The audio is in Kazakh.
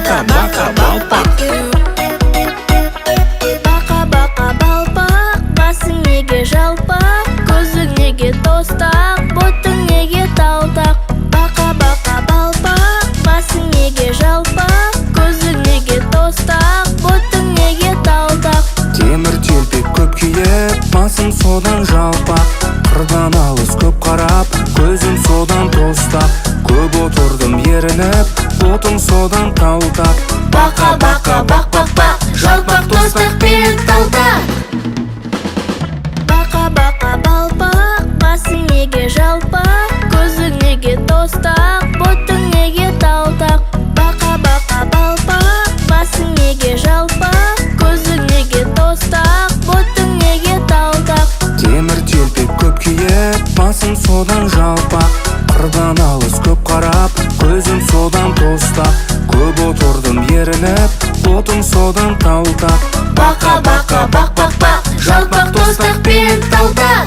Бака-бака балпақ. Бака-бака балпақ, басың неге жалпақ, көзің неге тостақ, ботың неге талтақ. Бака-бака балпақ, басың неге жалпақ, көзің неге тостақ, ботың неге талтақ. Темір телпек көп киіп, басым содан жалпақ. Қырдан алыс көп қарап, көзім содан тостақ. Көп отырдым ерініп, ботым содан талтақ. Бака-бака бақ-бақ-бақ, жалпақ тостақ пен талтақ. Бака-бака балпақ, басың неге жалпақ, көзің неге тостақ, ботың неге талтақ. Бака-бака балпақ, басың неге жалпақ, көзің неге тостақ, ботың неге талтақ. Темір телпек көп киіп, басым содан жалпақ. Қырдан алыс көп қарап, көзім содан тостақ. Көп отырдым ерініп, ботым содан талтақ. Бака-бака бақ-бақ-бақ, жалпақ тостақ пен талтақ.